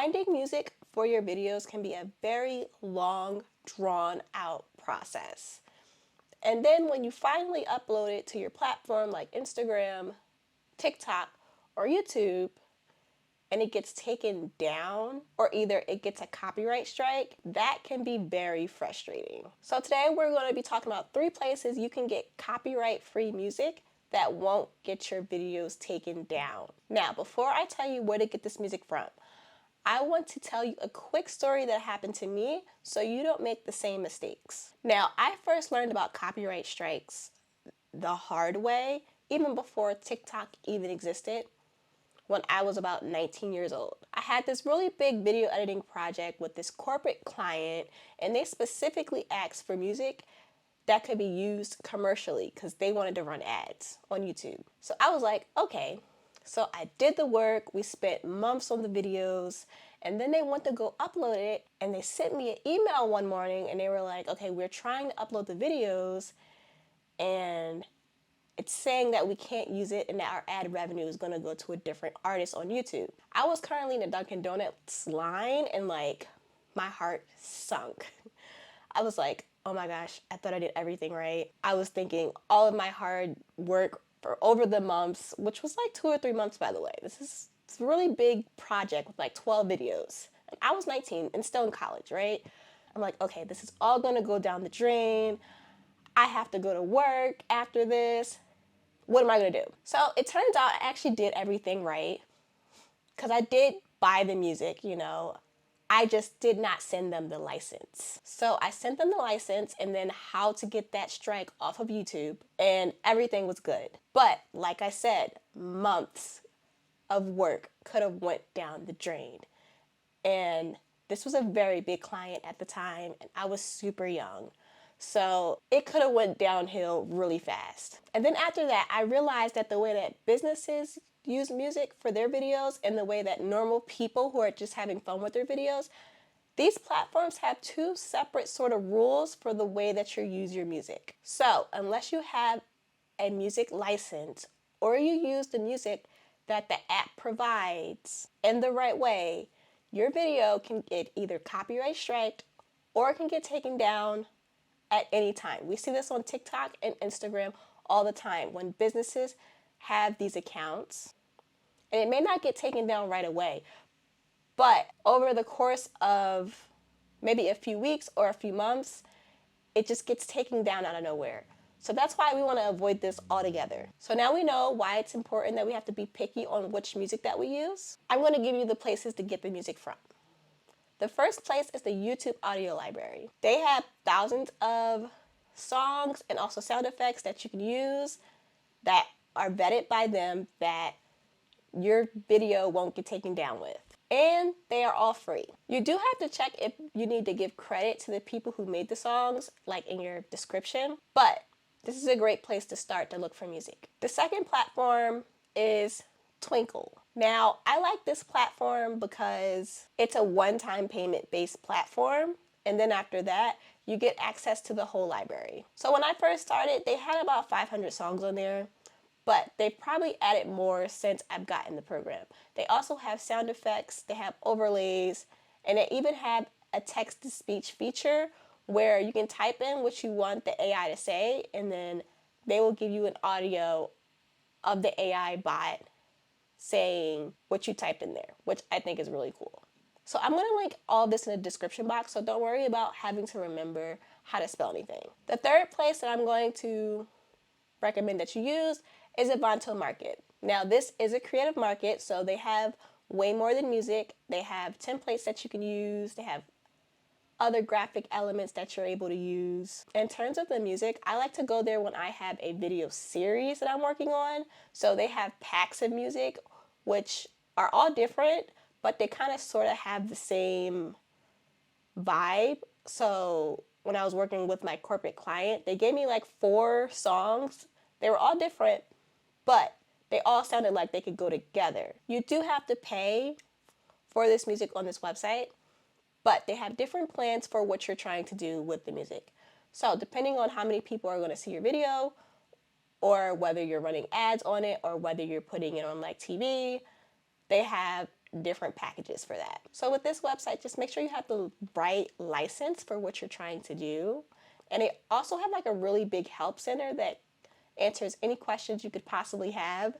Finding music for your videos can be a very long, drawn out process. And then when you finally upload it to your platform like Instagram, TikTok, or YouTube, and it gets taken down, or either it gets a copyright strike, that can be very frustrating. So today we're going to be talking about 3 places you can get copyright-free music that won't get your videos taken down. Now, before I tell you where to get this music from, I want to tell you a quick story that happened to me so you don't make the same mistakes. Now, I first learned about copyright strikes the hard way, even before TikTok even existed, when I was about 19 years old. I had this really big video editing project with this corporate client, and they specifically asked for music that could be used commercially because they wanted to run ads on YouTube. So I was like, okay. So I did the work, we spent months on the videos, and then they went to go upload it, and they sent me an email one morning, and they were like, okay, we're trying to upload the videos, and it's saying that we can't use it and that our ad revenue is going to go to a different artist on YouTube. I was currently in the Dunkin' Donuts line, and like my heart sunk. I was like, oh my gosh, I thought I did everything right. I was thinking all of my hard work for over the months, which was like 2 or 3 months, by the way. It's a really big project with like 12 videos. And I was 19 and still in college, right? I'm like, okay, this is all gonna go down the drain. I have to go to work after this. What am I gonna do? So it turns out I actually did everything right, because I did buy the music, you know. I just did not send them the license. So I sent them the license and then how to get that strike off of YouTube, and everything was good. But like I said, months of work could have went down the drain. And this was a very big client at the time, and I was super young. So it could have went downhill really fast. And then after that, I realized that the way that businesses use music for their videos and the way that normal people who are just having fun with their videos, these platforms have 2 separate sort of rules for the way that you use your music. So unless you have a music license or you use the music that the app provides in the right way, your video can get either copyright striked or it can get taken down at any time. We see this on TikTok and Instagram all the time when businesses have these accounts. And it may not get taken down right away, but over the course of maybe a few weeks or a few months, it just gets taken down out of nowhere. So that's why we want to avoid this altogether. So now we know why it's important that we have to be picky on which music that we use. I'm going to give you the places to get the music from. The first place is the YouTube audio library. They have thousands of songs and also sound effects that you can use that are vetted by them that your video won't get taken down with. And they are all free. You do have to check if you need to give credit to the people who made the songs, like in your description, but this is a great place to start to look for music. The second platform is Twinkle. Now, I like this platform because it's a one-time payment-based platform, and then after that, you get access to the whole library. So when I first started, they had about 500 songs on there, but they've probably added more since I've gotten the program. They also have sound effects, they have overlays, and they even have a text-to-speech feature where you can type in what you want the AI to say, and then they will give you an audio of the AI bot saying what you typed in there, which I think is really cool. So I'm going to link all this in the description box, so don't worry about having to remember how to spell anything. The third place that I'm going to recommend that you use is Evanto Market. Now this is a creative market, so they have way more than music. They have templates that you can use. They have other graphic elements that you're able to use. In terms of the music, I like to go there when I have a video series that I'm working on. So they have packs of music, which are all different, but they kind of sort of have the same vibe. So when I was working with my corporate client, they gave me like 4 songs. They were all different, but they all sounded like they could go together. You do have to pay for this music on this website, but they have different plans for what you're trying to do with the music. So depending on how many people are going to see your video, or whether you're running ads on it, or whether you're putting it on like TV, they have different packages for that. So with this website, just make sure you have the right license for what you're trying to do. And they also have like a really big help center that answers any questions you could possibly have.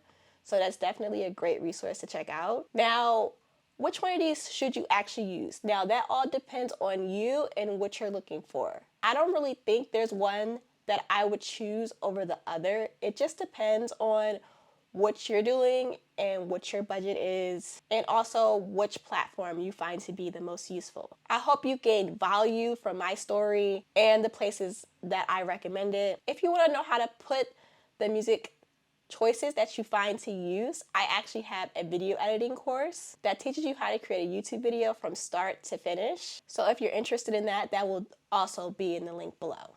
So that's definitely a great resource to check out. Now, which one of these should you actually use? Now, that all depends on you and what you're looking for. I don't really think there's one that I would choose over the other. It just depends on what you're doing and what your budget is, and also which platform you find to be the most useful. I hope you gained value from my story and the places that I recommended. If you want to know how to put the music choices that you find to use, I actually have a video editing course that teaches you how to create a YouTube video from start to finish. So if you're interested in that, that will also be in the link below.